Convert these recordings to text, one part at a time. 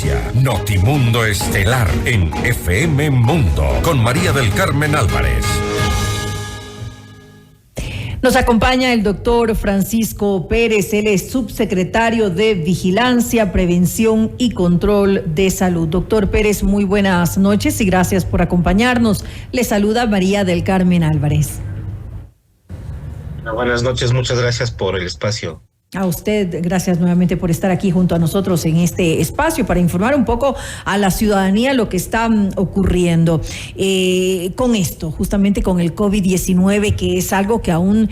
Vigilancia. Notimundo Estelar en FM Mundo con María del Carmen Álvarez. Nos acompaña el doctor Francisco Pérez, él es subsecretario de Vigilancia, Prevención y Control de Salud. Doctor Pérez, muy buenas noches y gracias por acompañarnos. Le saluda María del Carmen Álvarez. Buenas noches, muchas gracias por el espacio. A usted, gracias nuevamente por estar aquí junto a nosotros en este espacio para informar un poco a la ciudadanía lo que está ocurriendo con esto, justamente con el COVID-19, que es algo que aún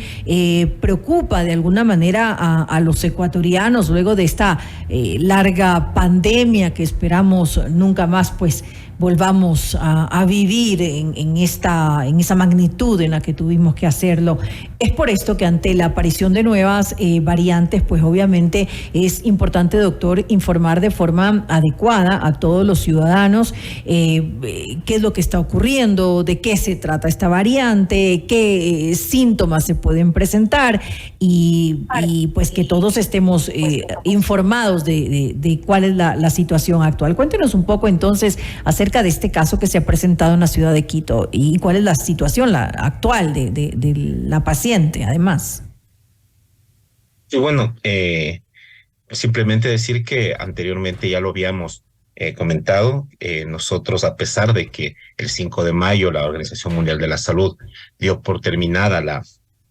preocupa de alguna manera a los ecuatorianos luego de esta larga pandemia que esperamos nunca más pues volvamos a vivir en esa magnitud en la que tuvimos que hacerlo. Es por esto que ante la aparición de nuevas variantes, pues obviamente es importante, doctor, informar de forma adecuada a todos los ciudadanos qué es lo que está ocurriendo, de qué se trata esta variante, qué síntomas se pueden presentar y pues que todos estemos informados de cuál es la situación actual. Cuéntenos un poco entonces acerca de este caso que se ha presentado en la ciudad de Quito y cuál es la situación actual de la paciente, además. Sí, bueno, simplemente decir que anteriormente ya lo habíamos comentado. Nosotros, a pesar de que el 5 de mayo la Organización Mundial de la Salud dio por terminada la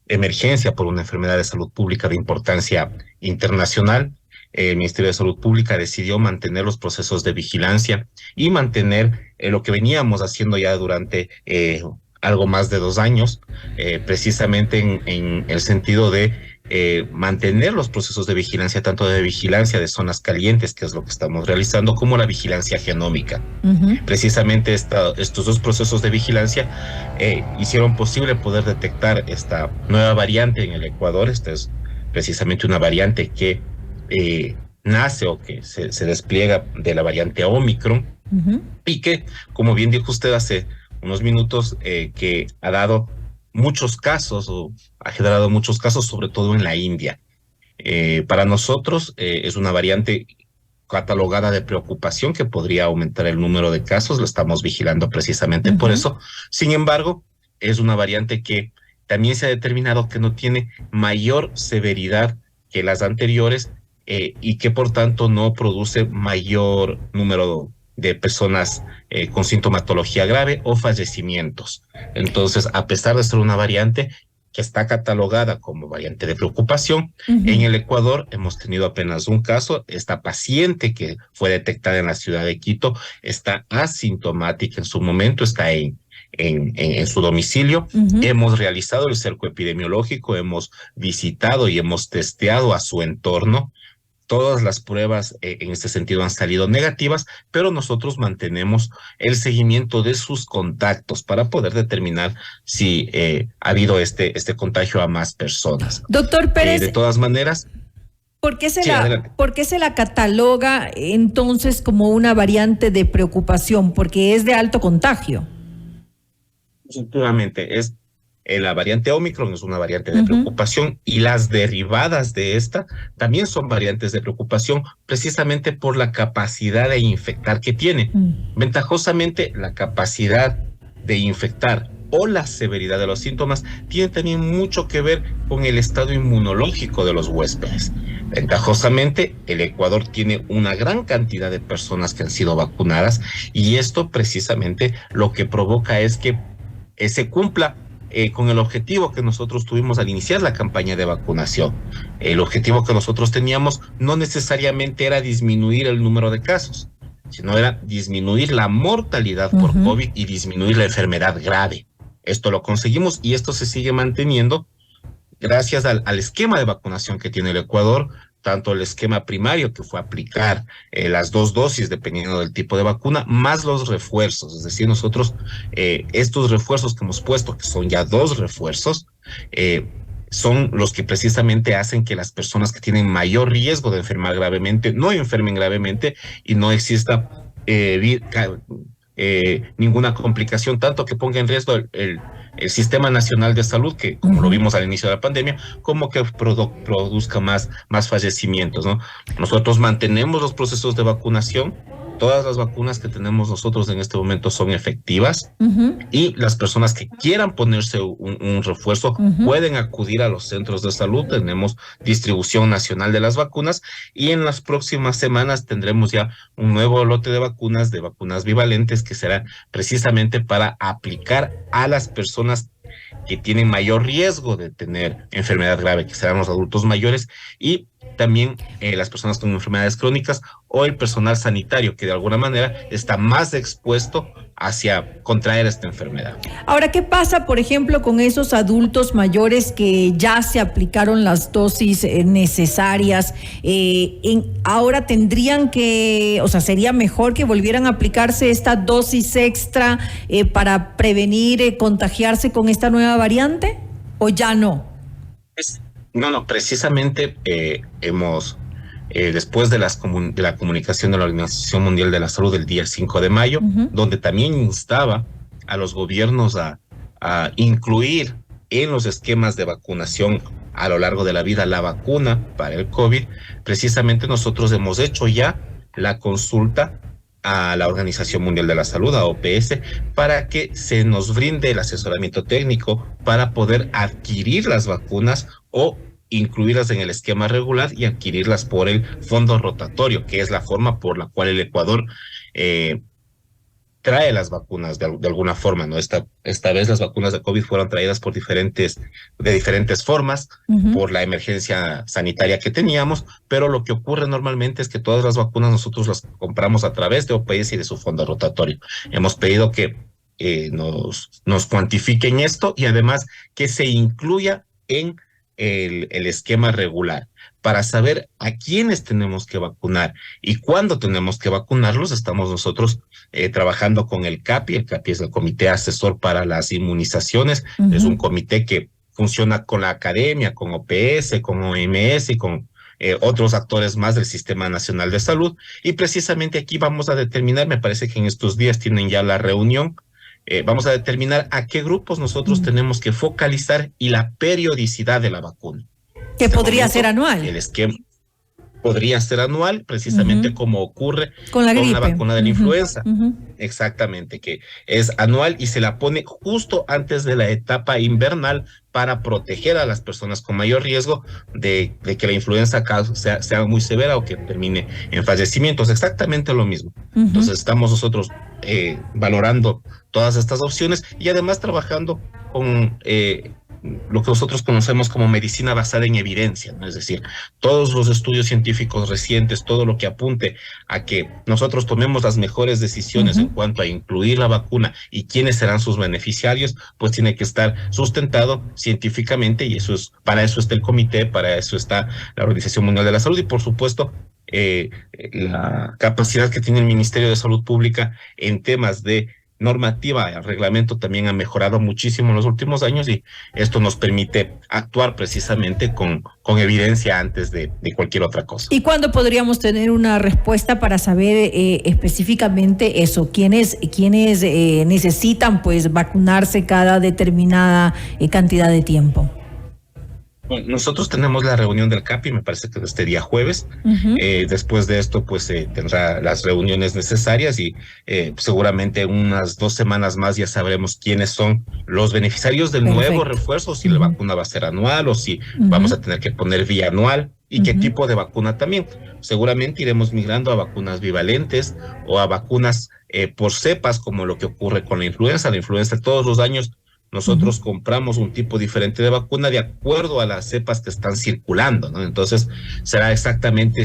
emergencia por una enfermedad de salud pública de importancia internacional, el Ministerio de Salud Pública decidió mantener los procesos de vigilancia y mantener lo que veníamos haciendo ya durante algo más de 2 años, precisamente en el sentido de mantener los procesos de vigilancia, tanto de vigilancia de zonas calientes, que es lo que estamos realizando, como la vigilancia genómica. Precisamente estos 2 procesos de vigilancia hicieron posible poder detectar esta nueva variante en el Ecuador. Esta es precisamente una variante que nace o que se despliega de la variante Omicron, y que, como bien dijo usted hace unos minutos, que ha dado muchos casos o ha generado muchos casos, sobre todo en la India. Para nosotros es una variante catalogada de preocupación que podría aumentar el número de casos, lo estamos vigilando precisamente por eso. Sin embargo, es una variante que también se ha determinado que no tiene mayor severidad que las anteriores, y que por tanto no produce mayor número de personas con sintomatología grave o fallecimientos. Entonces, a pesar de ser una variante que está catalogada como variante de preocupación, en el Ecuador hemos tenido apenas un caso. Esta paciente que fue detectada en la ciudad de Quito está asintomática en su momento, está en su domicilio. Hemos realizado el cerco epidemiológico, hemos visitado y hemos testeado a su entorno. Todas las pruebas en este sentido han salido negativas, pero nosotros mantenemos el seguimiento de sus contactos para poder determinar si ha habido este contagio a más personas. Doctor Pérez, de todas maneras, ¿por qué se la cataloga entonces como una variante de preocupación? Porque es de alto contagio. Efectivamente, la variante Omicron es una variante de preocupación, y las derivadas de esta también son variantes de preocupación, precisamente por la capacidad de infectar que tiene. Ventajosamente, la capacidad de infectar o la severidad de los síntomas tiene también mucho que ver con el estado inmunológico de los huéspedes. Ventajosamente, el Ecuador tiene una gran cantidad de personas que han sido vacunadas, y esto precisamente lo que provoca es que se cumpla con el objetivo que nosotros tuvimos al iniciar la campaña de vacunación. El objetivo que nosotros teníamos no necesariamente era disminuir el número de casos, sino era disminuir la mortalidad por COVID y disminuir la enfermedad grave. Esto lo conseguimos, y esto se sigue manteniendo gracias al esquema de vacunación que tiene el Ecuador, tanto el esquema primario, que fue aplicar las 2 dosis dependiendo del tipo de vacuna, más los refuerzos. Es decir, nosotros estos refuerzos que hemos puesto, que son ya 2 refuerzos, son los que precisamente hacen que las personas que tienen mayor riesgo de enfermar gravemente no enfermen gravemente y no exista ninguna complicación, tanto que ponga en riesgo el Sistema Nacional de Salud, que como lo vimos al inicio de la pandemia, como que produzca más fallecimientos, ¿no? Nosotros mantenemos los procesos de vacunación, todas las vacunas que tenemos nosotros en este momento son efectivas y las personas que quieran ponerse un refuerzo pueden acudir a los centros de salud. Tenemos distribución nacional de las vacunas y en las próximas semanas tendremos ya un nuevo lote de vacunas bivalentes que será precisamente para aplicar a las personas que tienen mayor riesgo de tener enfermedad grave, que serán los adultos mayores y también las personas con enfermedades crónicas o el personal sanitario que de alguna manera está más expuesto hacia contraer esta enfermedad. Ahora, ¿qué pasa, por ejemplo, con esos adultos mayores que ya se aplicaron las dosis necesarias? Ahora tendrían que, o sea, ¿sería mejor que volvieran a aplicarse esta dosis extra para prevenir contagiarse con esta nueva variante? ¿O ya no? No, precisamente hemos... después de la comunicación de la Organización Mundial de la Salud del día 5 de mayo, donde también instaba a los gobiernos a incluir en los esquemas de vacunación a lo largo de la vida la vacuna para el COVID, precisamente nosotros hemos hecho ya la consulta a la Organización Mundial de la Salud, a OPS, para que se nos brinde el asesoramiento técnico para poder adquirir las vacunas o incluirlas en el esquema regular y adquirirlas por el fondo rotatorio, que es la forma por la cual el Ecuador trae las vacunas de alguna forma, ¿no? Esta vez las vacunas de COVID fueron traídas de diferentes formas, por la emergencia sanitaria que teníamos, pero lo que ocurre normalmente es que todas las vacunas nosotros las compramos a través de OPS y de su fondo rotatorio. Hemos pedido que nos cuantifiquen esto y además que se incluya en el esquema regular para saber a quiénes tenemos que vacunar y cuándo tenemos que vacunarlos. Estamos nosotros trabajando con el CAPI. El CAPI es el Comité Asesor para las Inmunizaciones. Es un comité que funciona con la academia, con OPS, con OMS y con otros actores más del Sistema Nacional de Salud. Y precisamente aquí vamos a determinar, me parece que en estos días tienen ya la reunión, vamos a determinar a qué grupos nosotros tenemos que focalizar y la periodicidad de la vacuna. Que podría ser anual. El esquema podría ser anual, precisamente como ocurre con la vacuna de la influenza. Exactamente, que es anual y se la pone justo antes de la etapa invernal para proteger a las personas con mayor riesgo de que la influenza sea muy severa o que termine en fallecimientos. Exactamente lo mismo. Entonces estamos nosotros valorando todas estas opciones y además trabajando con lo que nosotros conocemos como medicina basada en evidencia, ¿no? Es decir, todos los estudios científicos recientes, todo lo que apunte a que nosotros tomemos las mejores decisiones en cuanto a incluir la vacuna y quiénes serán sus beneficiarios, pues tiene que estar sustentado científicamente y para eso está el comité, para eso está la Organización Mundial de la Salud y por supuesto la capacidad que tiene el Ministerio de Salud Pública en temas de normativa, el reglamento también ha mejorado muchísimo en los últimos años y esto nos permite actuar precisamente con evidencia antes de cualquier otra cosa. ¿Y cuándo podríamos tener una respuesta para saber específicamente eso? ¿Quiénes necesitan pues vacunarse cada determinada cantidad de tiempo? Bueno, nosotros tenemos la reunión del CAPI, me parece que este día jueves. Después de esto, pues tendrá las reuniones necesarias y seguramente unas 2 semanas más ya sabremos quiénes son los beneficiarios del nuevo refuerzo, si la vacuna va a ser anual o si vamos a tener que poner bianual y qué tipo de vacuna también. Seguramente iremos migrando a vacunas bivalentes o a vacunas por cepas, como lo que ocurre con la influenza. La influenza todos los años nosotros compramos un tipo diferente de vacuna de acuerdo a las cepas que están circulando, ¿no? Entonces será exactamente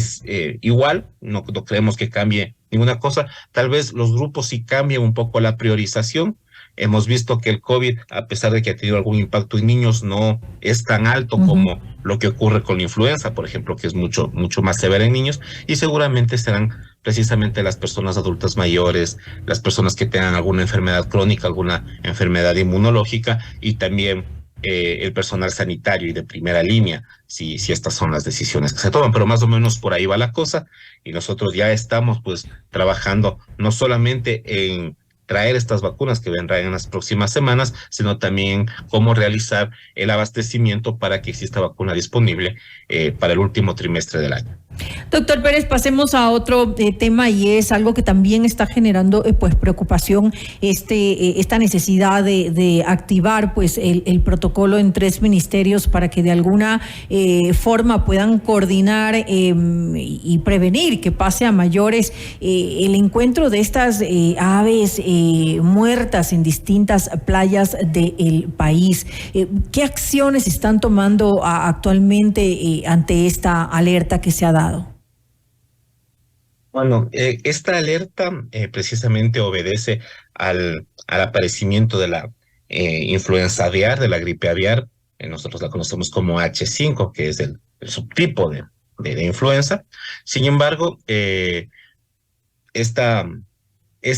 igual, no creemos que cambie ninguna cosa. Tal vez los grupos sí cambien un poco la priorización. Hemos visto que el COVID, a pesar de que ha tenido algún impacto en niños, no es tan alto como lo que ocurre con la influenza, por ejemplo, que es mucho más severa en niños, y seguramente serán precisamente las personas adultas mayores, las personas que tengan alguna enfermedad crónica, alguna enfermedad inmunológica, y también el personal sanitario y de primera línea, si estas son las decisiones que se toman, pero más o menos por ahí va la cosa, y nosotros ya estamos pues trabajando no solamente en traer estas vacunas que vendrán en las próximas semanas, sino también cómo realizar el abastecimiento para que exista vacuna disponible para el último trimestre del año. Doctor Pérez, pasemos a otro tema, y es algo que también está generando pues preocupación, esta necesidad de activar pues el protocolo en 3 ministerios para que de alguna forma puedan coordinar y prevenir que pase a mayores el encuentro de estas aves muertas en distintas playas del país. ¿Qué acciones están tomando actualmente ante esta alerta que se ha dado? Bueno, esta alerta precisamente obedece al aparecimiento de la influenza aviar, de la gripe aviar. Nosotros la conocemos como H5, que es el subtipo de influenza. Sin embargo, esta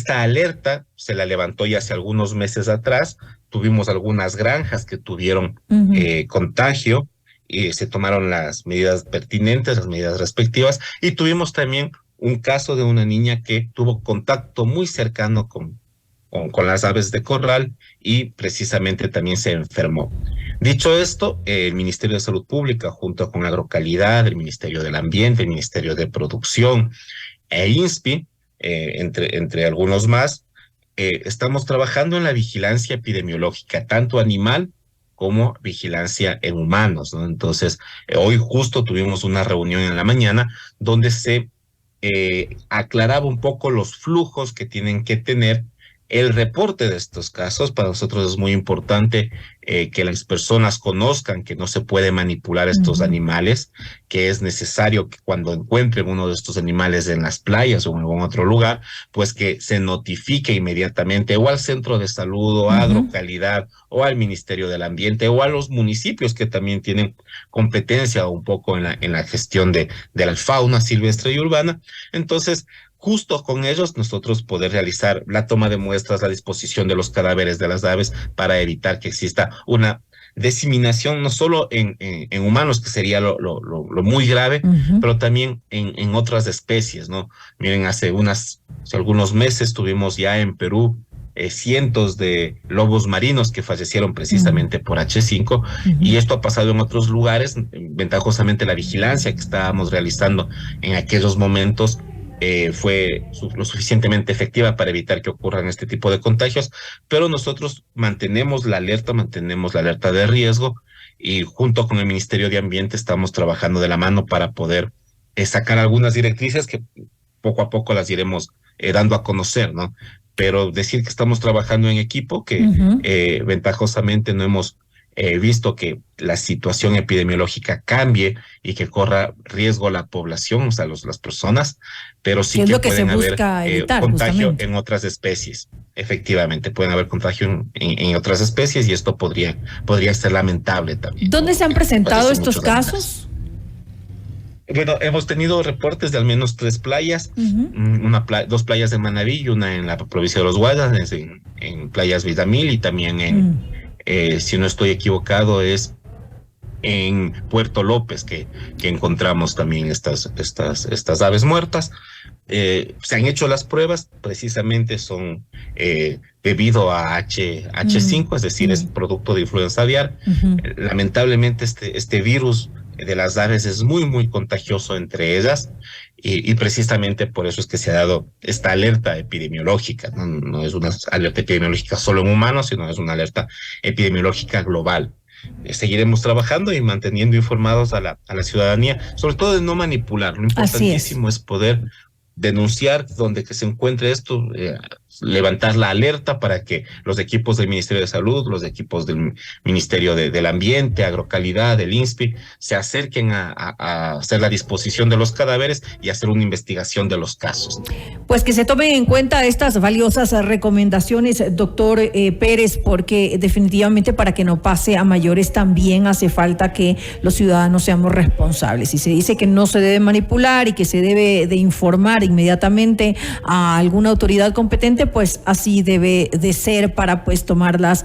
alerta se la levantó ya hace algunos meses atrás. Tuvimos algunas granjas que tuvieron contagio y se tomaron las medidas pertinentes, las medidas respectivas, y tuvimos también un caso de una niña que tuvo contacto muy cercano con las aves de corral y precisamente también se enfermó. Dicho esto, el Ministerio de Salud Pública, junto con Agrocalidad, el Ministerio del Ambiente, el Ministerio de Producción e INSPI, entre algunos más, estamos trabajando en la vigilancia epidemiológica, tanto animal como vigilancia en humanos, ¿no? Entonces, hoy justo tuvimos una reunión en la mañana donde se aclaraba un poco los flujos que tienen que tener el reporte de estos casos. Para nosotros es muy importante que las personas conozcan que no se puede manipular estos animales, que es necesario que cuando encuentren uno de estos animales en las playas o en algún otro lugar, pues que se notifique inmediatamente o al centro de salud o a Agrocalidad o al Ministerio del Ambiente o a los municipios que también tienen competencia un poco en la gestión de la fauna silvestre y urbana. Entonces, justo con ellos nosotros poder realizar la toma de muestras, la disposición de los cadáveres de las aves para evitar que exista una diseminación no solo en humanos, que sería lo muy grave, pero también en otras especies, ¿no? Miren, hace algunos meses tuvimos ya en Perú cientos de lobos marinos que fallecieron precisamente por H5, y esto ha pasado en otros lugares. Ventajosamente la vigilancia que estábamos realizando en aquellos momentos fue lo suficientemente efectiva para evitar que ocurran este tipo de contagios, pero nosotros mantenemos la alerta de riesgo, y junto con el Ministerio de Ambiente estamos trabajando de la mano para poder sacar algunas directrices que poco a poco las iremos dando a conocer, ¿no? Pero decir que estamos trabajando en equipo, que ventajosamente no hemos visto que la situación epidemiológica cambie y que corra riesgo la población, o sea, las personas, pero sí que pueden haber contagio en otras especies. Efectivamente, pueden haber contagio en otras especies, y esto podría ser lamentable también. ¿Dónde se han presentado estos casos? Bueno, hemos tenido reportes de al menos 3 playas, 2 playas de Manabí y una en la provincia de Los Guayas, en playas Vidamil, y también si no estoy equivocado, es en Puerto López que encontramos también estas aves muertas. Se han hecho las pruebas, precisamente son debido a H5, es decir, es producto de influenza aviar. Lamentablemente este virus de las aves es muy, muy contagioso entre ellas, y precisamente por eso es que se ha dado esta alerta epidemiológica. No es una alerta epidemiológica solo en humanos, sino es una alerta epidemiológica global. Seguiremos trabajando y manteniendo informados a la ciudadanía, sobre todo de no manipular. Lo importantísimo es poder denunciar donde que se encuentre esto, levantar la alerta para que los equipos del Ministerio de Salud, los equipos del Ministerio del Ambiente, Agrocalidad, del INSPI, se acerquen a hacer la disposición de los cadáveres y hacer una investigación de los casos. Pues que se tomen en cuenta estas valiosas recomendaciones, doctor Pérez, porque definitivamente para que no pase a mayores también hace falta que los ciudadanos seamos responsables. Y se dice que no se debe manipular y que se debe de informar inmediatamente a alguna autoridad competente, pues así debe de ser para pues tomarlas,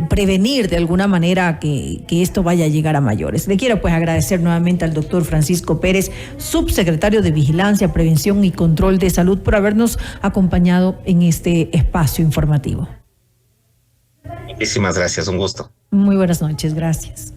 prevenir de alguna manera que esto vaya a llegar a mayores. Le quiero pues agradecer nuevamente al doctor Francisco Pérez, subsecretario de Vigilancia, Prevención y Control de Salud, por habernos acompañado en este espacio informativo. Muchísimas gracias, un gusto. Muy buenas noches, gracias.